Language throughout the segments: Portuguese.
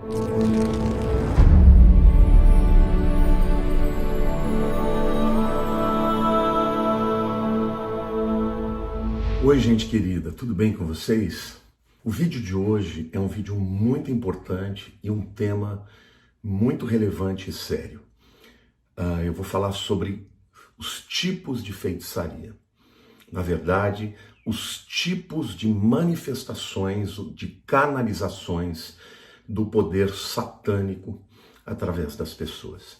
Oi, gente querida, tudo bem com vocês? O vídeo de hoje é um vídeo muito importante e um tema muito relevante e sério. Eu vou falar sobre os tipos de feitiçaria. Na verdade, os tipos de manifestações, de canalizações do poder satânico através das pessoas.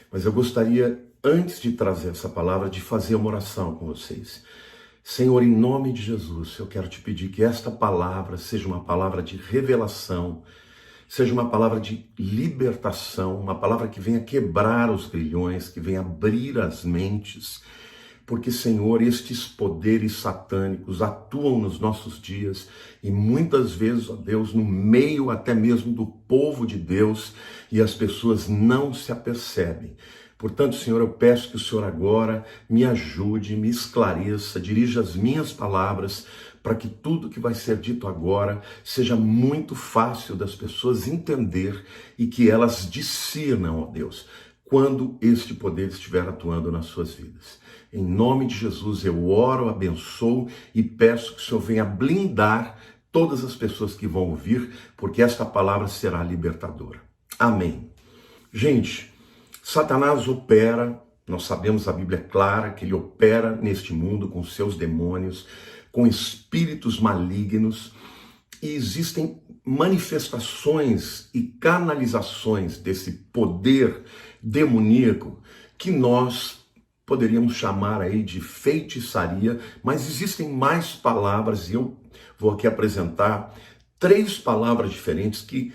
Mas eu gostaria, antes de trazer essa palavra, de fazer uma oração com vocês. Senhor, em nome de Jesus, eu quero te pedir que esta palavra seja uma palavra de revelação, seja uma palavra de libertação, uma palavra que venha quebrar os grilhões, que venha abrir as mentes, porque, Senhor, estes poderes satânicos atuam nos nossos dias e muitas vezes, ó Deus, no meio até mesmo do povo de Deus, e as pessoas não se apercebem. Portanto, Senhor, eu peço que o Senhor agora me ajude, me esclareça, dirija as minhas palavras para que tudo que vai ser dito agora seja muito fácil das pessoas entender e que elas discernam, ó Deus, quando este poder estiver atuando nas suas vidas. Em nome de Jesus eu oro, abençoo e peço que o Senhor venha blindar todas as pessoas que vão ouvir, porque esta palavra será libertadora. Amém. Gente, Satanás opera, nós sabemos, a Bíblia é clara que ele opera neste mundo com seus demônios, com espíritos malignos, e existem manifestações e canalizações desse poder demoníaco que nós poderíamos chamar aí de feitiçaria, mas existem mais palavras e eu vou aqui apresentar 3 palavras diferentes que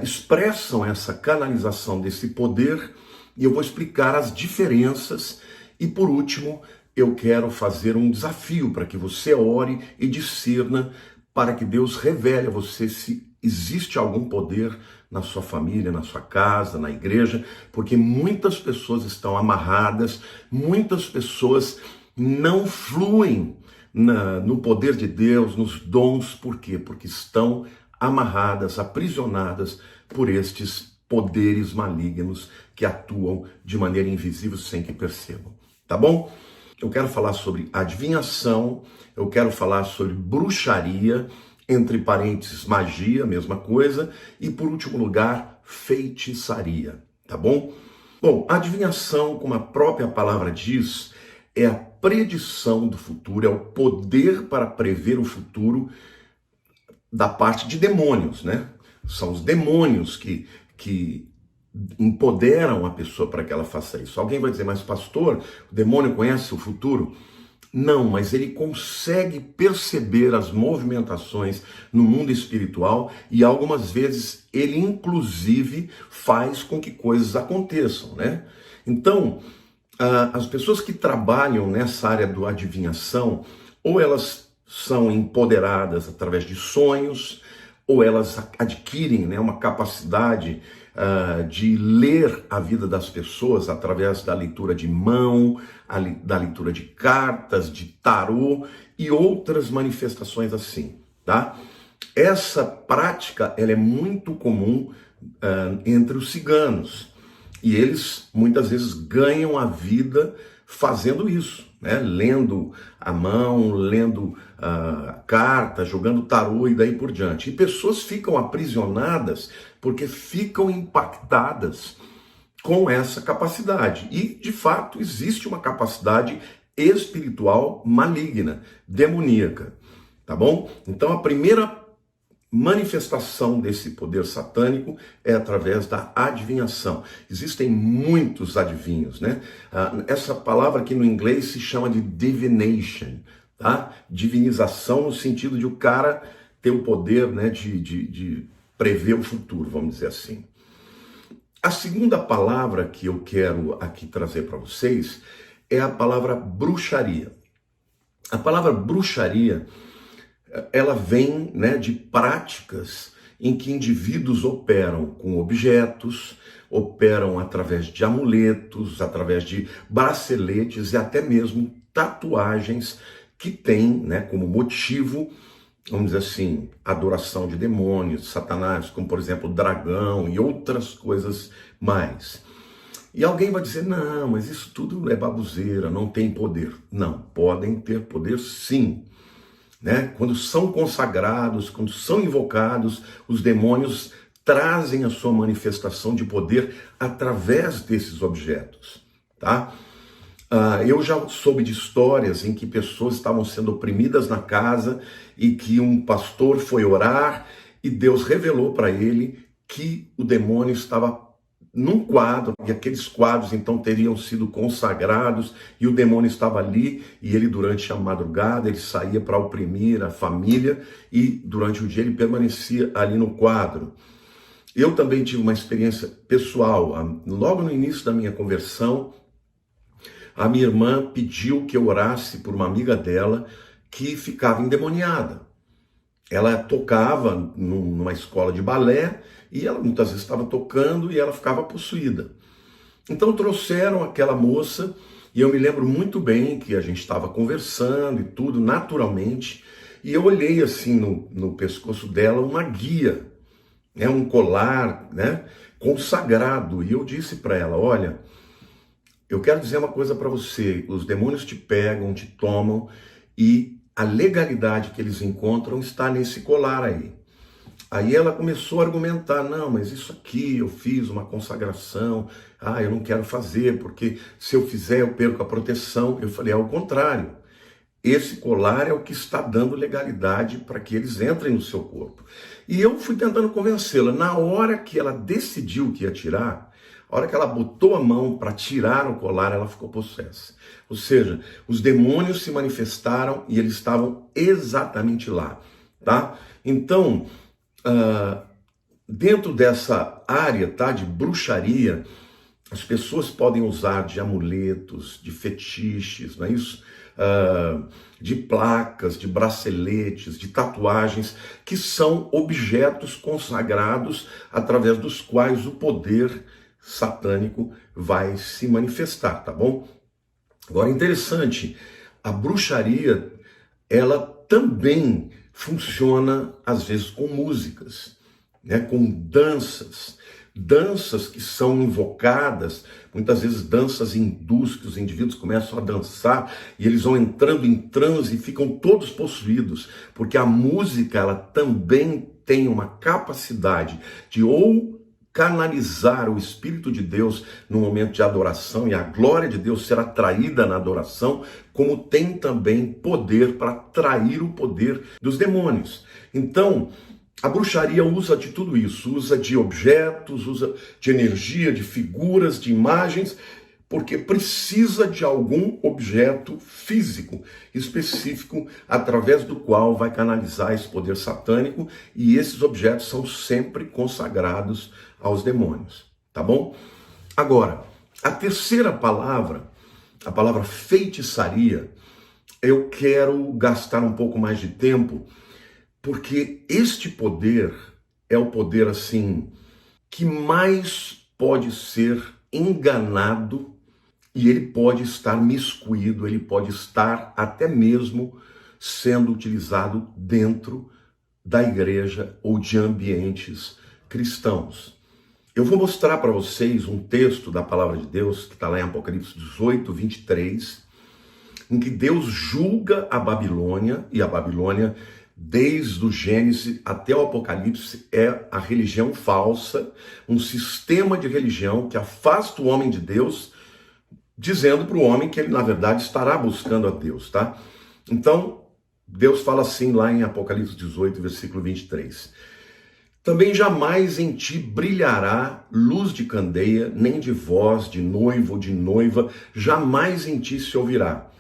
expressam essa canalização desse poder. E eu vou explicar as diferenças e, por último, eu quero fazer um desafio para que você ore e discerna, para que Deus revele a você se existe algum poder na sua família, na sua casa, na igreja, porque muitas pessoas estão amarradas, muitas pessoas não fluem no poder de Deus, nos dons. Por quê? Porque estão amarradas, aprisionadas por estes poderes malignos que atuam de maneira invisível sem que percebam, tá bom? Eu quero falar sobre adivinhação, eu quero falar sobre bruxaria, entre parênteses magia, mesma coisa, e por último lugar, feitiçaria, tá bom? Bom, adivinhação, como a própria palavra diz, é a predição do futuro, é o poder para prever o futuro da parte de demônios, né? São os demônios que empoderam a pessoa para que ela faça isso. Alguém vai dizer, mas pastor, o demônio conhece o futuro? Não, mas ele consegue perceber as movimentações no mundo espiritual e algumas vezes ele inclusive faz com que coisas aconteçam, né? Então, as pessoas que trabalham nessa área do adivinhação, ou elas são empoderadas através de sonhos, ou elas adquirem, né, uma capacidade de ler a vida das pessoas através da leitura de mão, da leitura de cartas, de tarô e outras manifestações assim, tá? Essa prática ela é muito comum entre os ciganos e eles muitas vezes ganham a vida fazendo isso, né? Lendo a mão, lendo cartas, jogando tarô e daí por diante. E pessoas ficam aprisionadas porque ficam impactadas com essa capacidade. E, de fato, existe uma capacidade espiritual maligna, demoníaca, tá bom? Então, a primeira manifestação desse poder satânico é através da adivinhação. Existem muitos adivinhos, né? Essa palavra aqui no inglês se chama de divination, tá? Divinização no sentido de o cara ter o poder, né, de prever o futuro, vamos dizer assim. A segunda palavra que eu quero aqui trazer para vocês é a palavra bruxaria. A palavra bruxaria, ela vem, né, de práticas em que indivíduos operam com objetos, operam através de amuletos, através de braceletes e até mesmo tatuagens que têm, né, como motivo vamos dizer assim, adoração de demônios, satanás, como por exemplo, dragão e outras coisas mais. E alguém vai dizer, não, mas isso tudo é baboseira, não tem poder. Não, podem ter poder sim. Né? Quando são consagrados, quando são invocados, os demônios trazem a sua manifestação de poder através desses objetos. Tá? Eu já soube de histórias em que pessoas estavam sendo oprimidas na casa e que um pastor foi orar e Deus revelou para ele que o demônio estava num quadro, e aqueles quadros então teriam sido consagrados, e o demônio estava ali, e ele durante a madrugada, ele saía para oprimir a família, e durante o dia ele permanecia ali no quadro. Eu também tive uma experiência pessoal, logo no início da minha conversão, a minha irmã pediu que eu orasse por uma amiga dela que ficava endemoniada. Ela tocava numa escola de balé, e ela muitas vezes estava tocando e ela ficava possuída. Então trouxeram aquela moça, e eu me lembro muito bem que a gente estava conversando e tudo, naturalmente, e eu olhei assim no pescoço dela uma guia, né, um colar, né, consagrado, e eu disse para ela, olha, eu quero dizer uma coisa para você, os demônios te pegam, te tomam, e a legalidade que eles encontram está nesse colar aí. Aí ela começou a argumentar, não, mas isso aqui eu fiz uma consagração, eu não quero fazer, porque se eu fizer eu perco a proteção. Eu falei, ao contrário, esse colar é o que está dando legalidade para que eles entrem no seu corpo. E eu fui tentando convencê-la, na hora que ela decidiu que ia tirar, a hora que ela botou a mão para tirar o colar, ela ficou possessa. Ou seja, os demônios se manifestaram e eles estavam exatamente lá, tá? Então, dentro dessa área, tá, de bruxaria, as pessoas podem usar de amuletos, de fetiches, não é isso? De placas, de braceletes, de tatuagens, que são objetos consagrados através dos quais o poder satânico vai se manifestar, tá bom? Agora, interessante, a bruxaria, ela também funciona, às vezes, com músicas, né? Com danças que são invocadas, muitas vezes danças hindus, que os indivíduos começam a dançar e eles vão entrando em transe e ficam todos possuídos, porque a música, ela também tem uma capacidade de ou canalizar o Espírito de Deus no momento de adoração e a glória de Deus ser atraída na adoração, como tem também poder para atrair o poder dos demônios. Então, a bruxaria usa de tudo isso, usa de objetos, usa de energia, de figuras, de imagens, porque precisa de algum objeto físico específico através do qual vai canalizar esse poder satânico, e esses objetos são sempre consagrados aos demônios, tá bom? Agora, a terceira palavra, a palavra feitiçaria, eu quero gastar um pouco mais de tempo, porque este poder é o poder, assim, que mais pode ser enganado, e ele pode estar miscuído, ele pode estar até mesmo sendo utilizado dentro da igreja ou de ambientes cristãos. Eu vou mostrar para vocês um texto da palavra de Deus, que está lá em Apocalipse 18, 23, em que Deus julga a Babilônia, e a Babilônia, desde o Gênesis até o Apocalipse, é a religião falsa, um sistema de religião que afasta o homem de Deus, dizendo para o homem que ele, na verdade, estará buscando a Deus, tá? Então, Deus fala assim lá em Apocalipse 18, versículo 23. Também jamais em ti brilhará luz de candeia, nem de voz de noivo ou de noiva, jamais em ti se ouvirá.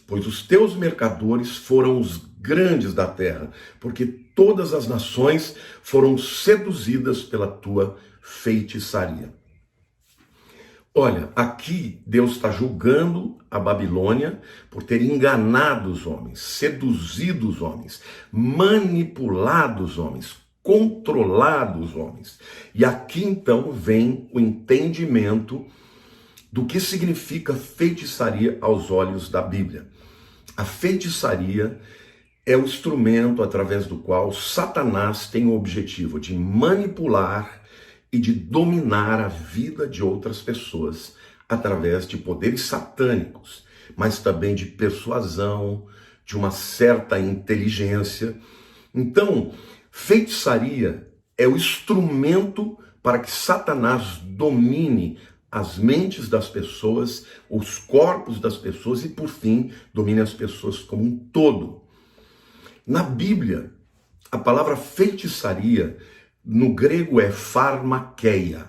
Pois os teus mercadores foram os grandes da terra, porque todas as nações foram seduzidas pela tua feitiçaria. Olha, aqui Deus está julgando a Babilônia por ter enganado os homens, seduzido os homens, manipulado os homens, controlado os homens. E aqui então vem o entendimento do que significa feitiçaria aos olhos da Bíblia. A feitiçaria é o instrumento através do qual Satanás tem o objetivo de manipular e de dominar a vida de outras pessoas através de poderes satânicos, mas também de persuasão, de uma certa inteligência. Então, feitiçaria é o instrumento para que Satanás domine as mentes das pessoas, os corpos das pessoas e, por fim, domine as pessoas como um todo. Na Bíblia, a palavra feitiçaria, no grego é pharmakeia.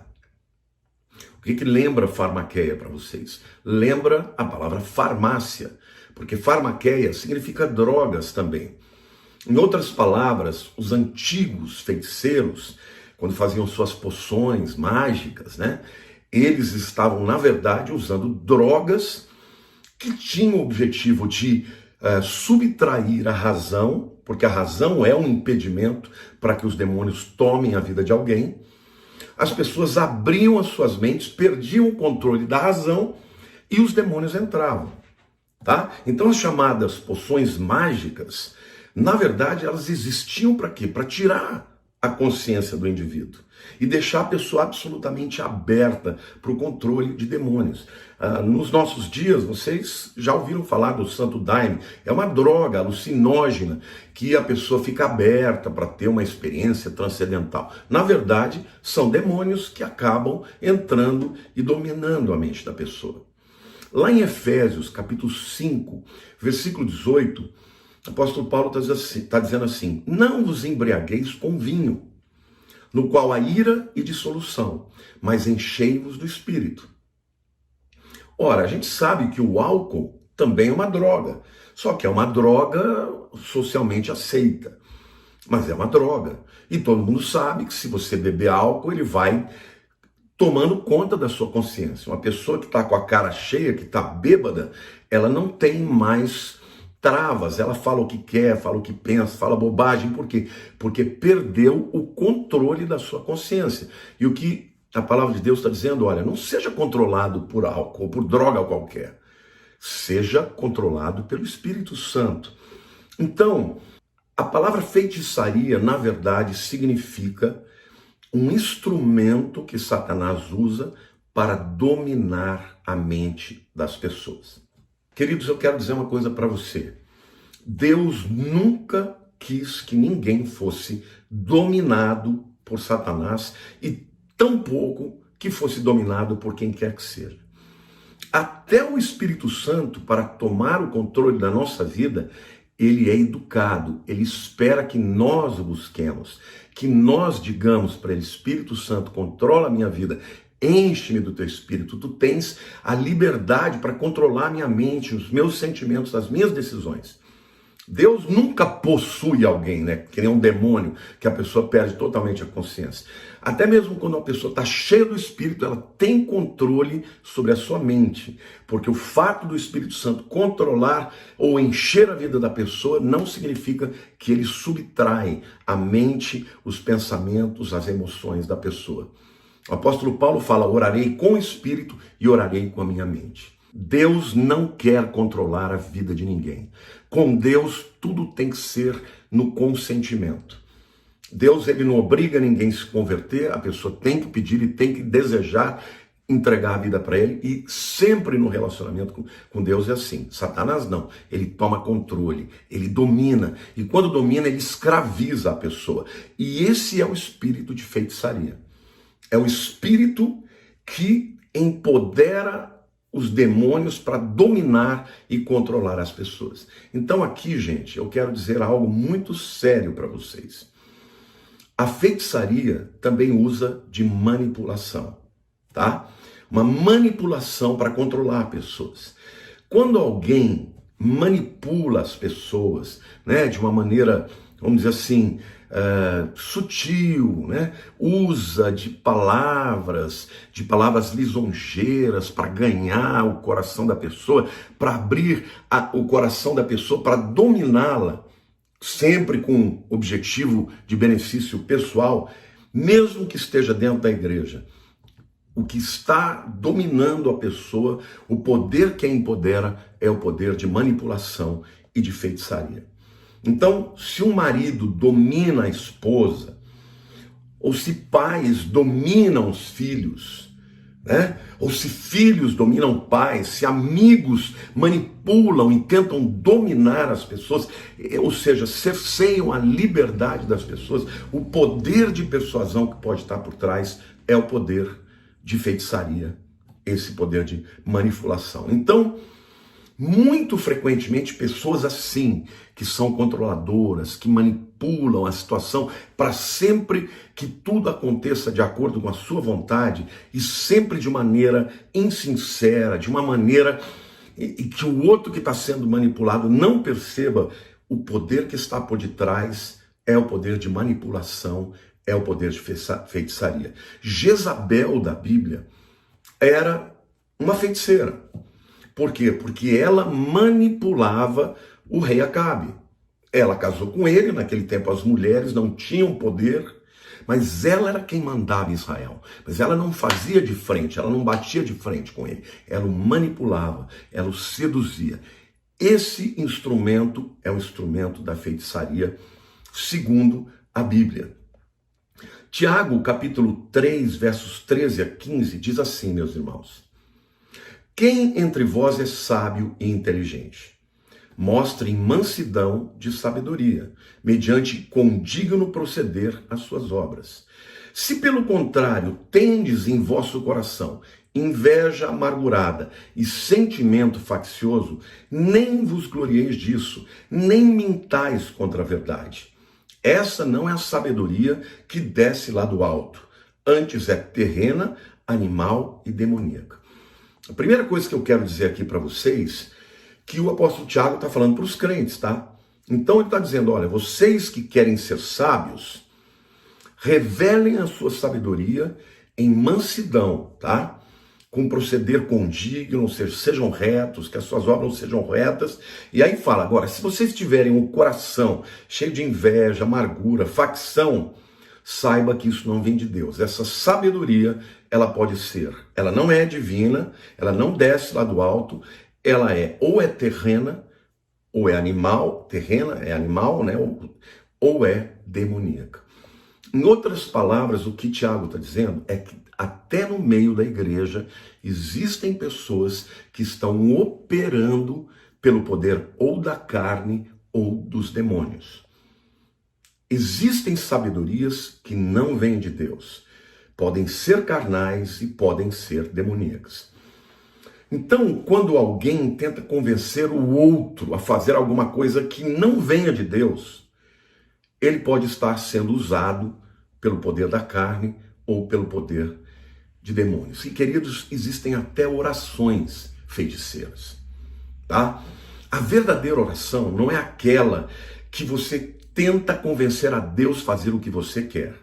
O que lembra pharmakeia para vocês? Lembra a palavra farmácia, porque pharmakeia significa drogas também. Em outras palavras, os antigos feiticeiros, quando faziam suas poções mágicas, né, eles estavam, na verdade, usando drogas que tinham o objetivo de subtrair a razão, porque a razão é um impedimento para que os demônios tomem a vida de alguém. As pessoas abriam as suas mentes, perdiam o controle da razão e os demônios entravam, tá? Então as chamadas poções mágicas, na verdade, elas existiam para quê? Para tirar a consciência do indivíduo e deixar a pessoa absolutamente aberta para o controle de demônios. Nos nossos dias, vocês já ouviram falar do santo daime? É uma droga alucinógena que a pessoa fica aberta para ter uma experiência transcendental. Na verdade, são demônios que acabam entrando e dominando a mente da pessoa. Lá em Efésios, capítulo 5, versículo 18, o apóstolo Paulo está dizendo assim: não vos embriagueis com vinho, no qual há ira e dissolução, mas enchei-vos do Espírito. Ora, a gente sabe que o álcool também é uma droga, só que é uma droga socialmente aceita, mas é uma droga. E todo mundo sabe que se você beber álcool, ele vai tomando conta da sua consciência. Uma pessoa que está com a cara cheia, que está bêbada, ela não tem mais travas, ela fala o que quer, fala o que pensa, fala bobagem. Por quê? Porque perdeu o controle da sua consciência. E o que a palavra de Deus está dizendo, olha, não seja controlado por álcool ou por droga qualquer. Seja controlado pelo Espírito Santo. Então, a palavra feitiçaria, na verdade, significa um instrumento que Satanás usa para dominar a mente das pessoas. Queridos, eu quero dizer uma coisa para você. Deus nunca quis que ninguém fosse dominado por Satanás e tampouco que fosse dominado por quem quer que seja. Até o Espírito Santo, para tomar o controle da nossa vida, ele é educado, ele espera que nós o busquemos, que nós digamos para ele: Espírito Santo, controla a minha vida, enche-me do teu Espírito, tu tens a liberdade para controlar a minha mente, os meus sentimentos, as minhas decisões. Deus nunca possui alguém, né? Que nem um demônio, que a pessoa perde totalmente a consciência. Até mesmo quando a pessoa está cheia do Espírito, ela tem controle sobre a sua mente. Porque o fato do Espírito Santo controlar ou encher a vida da pessoa não significa que ele subtrai a mente, os pensamentos, as emoções da pessoa. O apóstolo Paulo fala: orarei com o Espírito e orarei com a minha mente. Deus não quer controlar a vida de ninguém. Com Deus, tudo tem que ser no consentimento. Deus, ele não obriga ninguém a se converter, a pessoa tem que pedir e tem que desejar entregar a vida para ele, e sempre no relacionamento com Deus é assim. Satanás não, ele toma controle, ele domina, e quando domina, ele escraviza a pessoa. E esse é o espírito de feitiçaria. É o espírito que empodera os demônios para dominar e controlar as pessoas. Então aqui, gente, eu quero dizer algo muito sério para vocês. A feitiçaria também usa de manipulação, tá? Uma manipulação para controlar pessoas. Quando alguém manipula as pessoas, né, de uma maneira, vamos dizer assim, sutil, né? Usa de palavras lisonjeiras para ganhar o coração da pessoa, para abrir o coração da pessoa, para dominá-la, sempre com objetivo de benefício pessoal, mesmo que esteja dentro da igreja. O que está dominando a pessoa, o poder que a empodera, é o poder de manipulação e de feitiçaria. Então, se um marido domina a esposa, ou se pais dominam os filhos, né? Ou se filhos dominam pais, se amigos manipulam e tentam dominar as pessoas, ou seja, cerceiam a liberdade das pessoas, o poder de persuasão que pode estar por trás é o poder de feitiçaria, esse poder de manipulação. Então, muito frequentemente, pessoas assim, que são controladoras, que manipulam a situação para sempre que tudo aconteça de acordo com a sua vontade e sempre de maneira insincera, de uma maneira e que o outro que está sendo manipulado não perceba o poder que está por detrás, é o poder de manipulação, é o poder de feitiçaria. Jezabel da Bíblia era uma feiticeira. Por quê? Porque ela manipulava o rei Acabe. Ela casou com ele, naquele tempo as mulheres não tinham poder, mas ela era quem mandava em Israel. Mas ela não fazia de frente, ela não batia de frente com ele. Ela o manipulava, ela o seduzia. Esse instrumento é o instrumento da feitiçaria, segundo a Bíblia. Tiago, capítulo 3, versos 13 a 15, diz assim, meus irmãos: quem entre vós é sábio e inteligente? Mostre mansidão de sabedoria, mediante condigno proceder às suas obras. Se pelo contrário tendes em vosso coração inveja amargurada e sentimento faccioso, nem vos glorieis disso, nem mintais contra a verdade. Essa não é a sabedoria que desce lá do alto, antes é terrena, animal e demoníaca. A primeira coisa que eu quero dizer aqui para vocês, que o apóstolo Tiago está falando para os crentes, tá? Então ele está dizendo, olha, vocês que querem ser sábios, revelem a sua sabedoria em mansidão, tá? Com proceder condigno, ou seja, sejam retos, que as suas obras sejam retas. E aí fala, agora, se vocês tiverem um coração cheio de inveja, amargura, facção, saiba que isso não vem de Deus. Essa sabedoria, ela pode ser, ela não é divina, ela não desce lá do alto, ela ou é terrena, ou é animal, terrena é animal, né? Ou é demoníaca. Em outras palavras, o que Tiago está dizendo é que até no meio da igreja existem pessoas que estão operando pelo poder ou da carne ou dos demônios. Existem sabedorias que não vêm de Deus. Podem ser carnais e podem ser demoníacas. Então, quando alguém tenta convencer o outro a fazer alguma coisa que não venha de Deus, ele pode estar sendo usado pelo poder da carne ou pelo poder de demônios. E, queridos, existem até orações feiticeiras, tá? A verdadeira oração não é aquela que você tenta convencer a Deus a fazer o que você quer,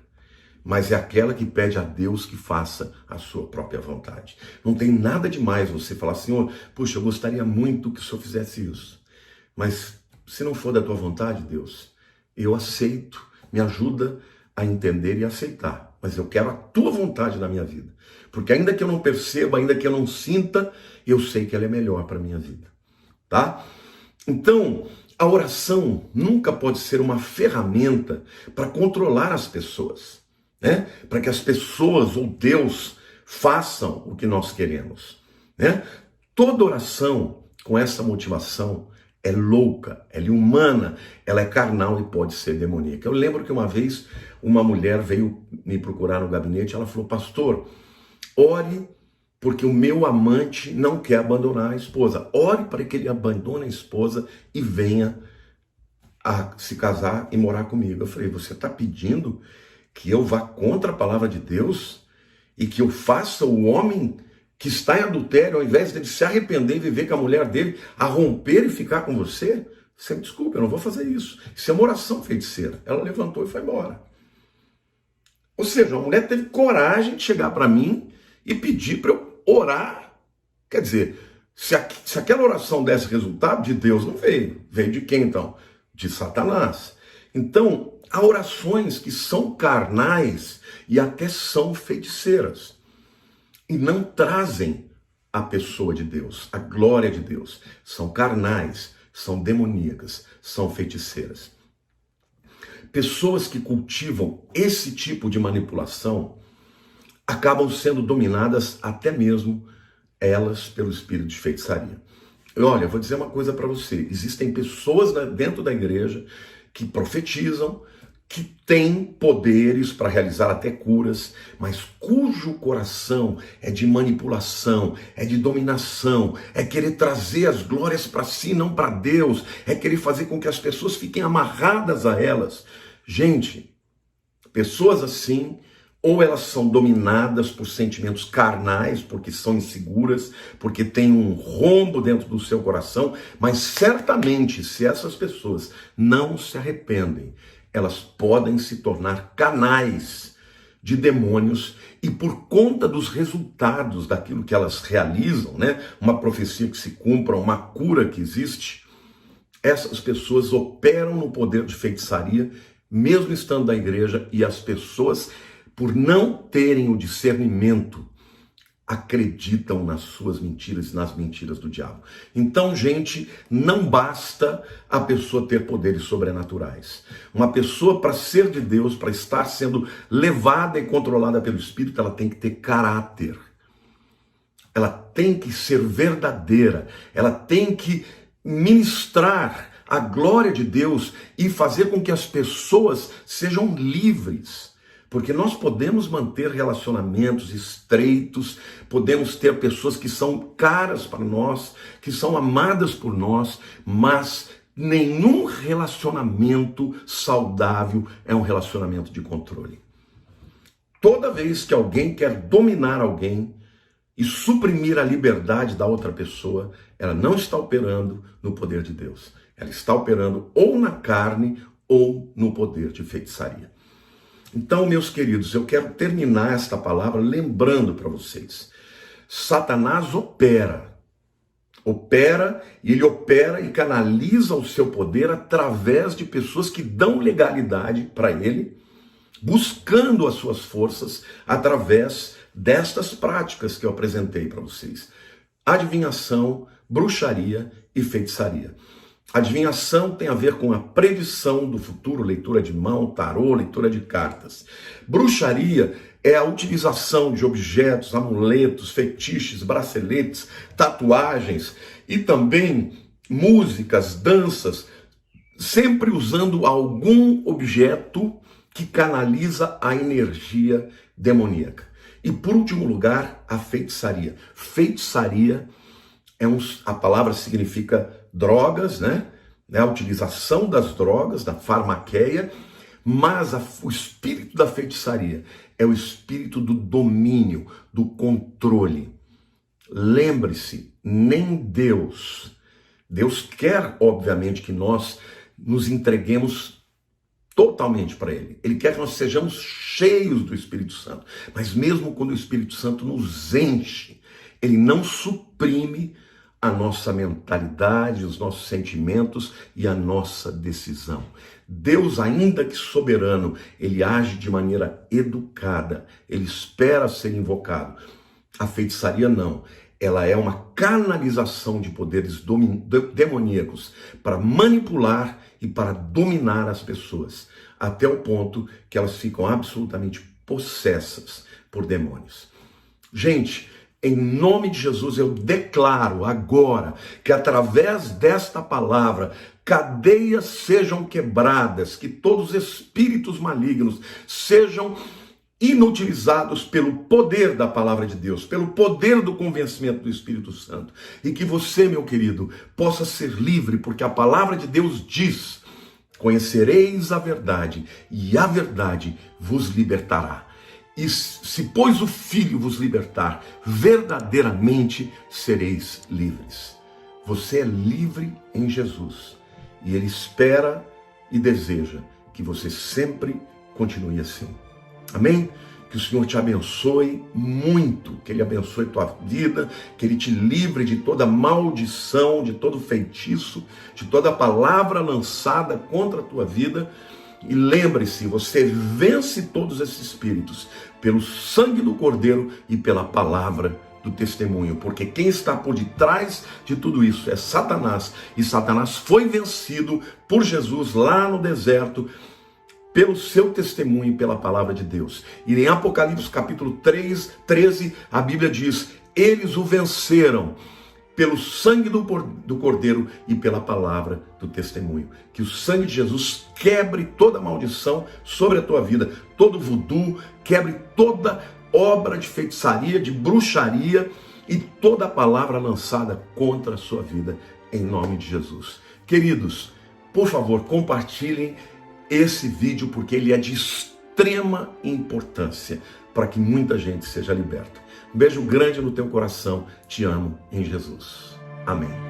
mas é aquela que pede a Deus que faça a sua própria vontade. Não tem nada demais você falar, Senhor, puxa, eu gostaria muito que o Senhor fizesse isso, mas se não for da tua vontade, Deus, eu aceito, me ajuda a entender e aceitar, mas eu quero a tua vontade na minha vida, porque ainda que eu não perceba, ainda que eu não sinta, eu sei que ela é melhor para a minha vida, tá? Então, a oração nunca pode ser uma ferramenta para controlar as pessoas, né? Para que as pessoas ou Deus façam o que nós queremos, né? Toda oração com essa motivação é louca, ela é humana, ela é carnal e pode ser demoníaca. Eu lembro que uma vez uma mulher veio me procurar no gabinete, ela falou, pastor, ore porque o meu amante não quer abandonar a esposa. Ore para que ele abandone a esposa e venha a se casar e morar comigo. Eu falei, você está pedindo que eu vá contra a palavra de Deus e que eu faça o homem que está em adultério, ao invés dele se arrepender e viver com a mulher dele, a romper e ficar com você? Você me desculpe, eu não vou fazer isso. Isso é uma oração feiticeira. Ela levantou e foi embora. Ou seja, a mulher teve coragem de chegar para mim e pedir para eu orar. Quer dizer, se aquela oração desse resultado, de Deus não veio. Veio de quem então? De Satanás. Então, há orações que são carnais e até são feiticeiras. E não trazem a pessoa de Deus, a glória de Deus. São carnais, são demoníacas, são feiticeiras. Pessoas que cultivam esse tipo de manipulação acabam sendo dominadas até mesmo elas pelo espírito de feitiçaria. Olha, vou dizer uma coisa para você, existem pessoas dentro da igreja que profetizam, que têm poderes para realizar até curas, mas cujo coração é de manipulação, é de dominação, é querer trazer as glórias para si, não para Deus, é querer fazer com que as pessoas fiquem amarradas a elas. Gente, pessoas assim, ou elas são dominadas por sentimentos carnais, porque são inseguras, porque tem um rombo dentro do seu coração, mas certamente, se essas pessoas não se arrependem, elas podem se tornar canais de demônios e por conta dos resultados daquilo que elas realizam, né? Uma profecia que se cumpra, uma cura que existe, essas pessoas operam no poder de feitiçaria, mesmo estando na igreja, e as pessoas, por não terem o discernimento, acreditam nas suas mentiras e nas mentiras do diabo. Então, gente, não basta a pessoa ter poderes sobrenaturais. Uma pessoa, para ser de Deus, para estar sendo levada e controlada pelo Espírito, ela tem que ter caráter. Ela tem que ser verdadeira. Ela tem que ministrar a glória de Deus e fazer com que as pessoas sejam livres. Porque nós podemos manter relacionamentos estreitos, podemos ter pessoas que são caras para nós, que são amadas por nós, mas nenhum relacionamento saudável é um relacionamento de controle. Toda vez que alguém quer dominar alguém e suprimir a liberdade da outra pessoa, ela não está operando no poder de Deus. Ela está operando ou na carne ou no poder de feitiçaria. Então, meus queridos, eu quero terminar esta palavra lembrando para vocês. Satanás opera e ele opera e canaliza o seu poder através de pessoas que dão legalidade para ele, buscando as suas forças através destas práticas que eu apresentei para vocês. Adivinhação, bruxaria e feitiçaria. Adivinhação tem a ver com a predição do futuro, leitura de mão, tarô, leitura de cartas. Bruxaria é a utilização de objetos, amuletos, fetiches, braceletes, tatuagens e também músicas, danças, sempre usando algum objeto que canaliza a energia demoníaca. E por último lugar, a feitiçaria. Feitiçaria a palavra significa drogas, né? A utilização das drogas, da farmaqueia, mas o espírito da feitiçaria é o espírito do domínio, do controle. Lembre-se, nem Deus quer, obviamente, que nós nos entreguemos totalmente para Ele. Ele quer que nós sejamos cheios do Espírito Santo. Mas mesmo quando o Espírito Santo nos enche, Ele não suprime a nossa mentalidade, os nossos sentimentos e a nossa decisão. Deus, ainda que soberano, Ele age de maneira educada. Ele espera ser invocado. A feitiçaria não. Ela é uma canalização de poderes demoníacos para manipular e para dominar as pessoas, até o ponto que elas ficam absolutamente possessas por demônios. Gente, em nome de Jesus, eu declaro agora que através desta palavra, cadeias sejam quebradas, que todos os espíritos malignos sejam inutilizados pelo poder da palavra de Deus, pelo poder do convencimento do Espírito Santo. E que você, meu querido, possa ser livre, porque a palavra de Deus diz: conhecereis a verdade, e a verdade vos libertará. E se, pois, o Filho vos libertar, verdadeiramente sereis livres. Você é livre em Jesus. E Ele espera e deseja que você sempre continue assim. Amém? Que o Senhor te abençoe muito, que Ele abençoe tua vida, que Ele te livre de toda maldição, de todo feitiço, de toda palavra lançada contra a tua vida. E lembre-se, você vence todos esses espíritos pelo sangue do Cordeiro e pela palavra do testemunho, porque quem está por detrás de tudo isso é Satanás, e Satanás foi vencido por Jesus lá no deserto, pelo seu testemunho e pela palavra de Deus. E em Apocalipse capítulo 13, a Bíblia diz: eles o venceram pelo sangue do Cordeiro e pela palavra do testemunho. Que o sangue de Jesus quebre toda maldição sobre a tua vida, todo voodoo, quebre toda obra de feitiçaria, de bruxaria e toda palavra lançada contra a sua vida, em nome de Jesus. Queridos, por favor, compartilhem esse vídeo, porque ele é de extrema importância para que muita gente seja liberta. Um beijo grande no teu coração. Te amo em Jesus. Amém.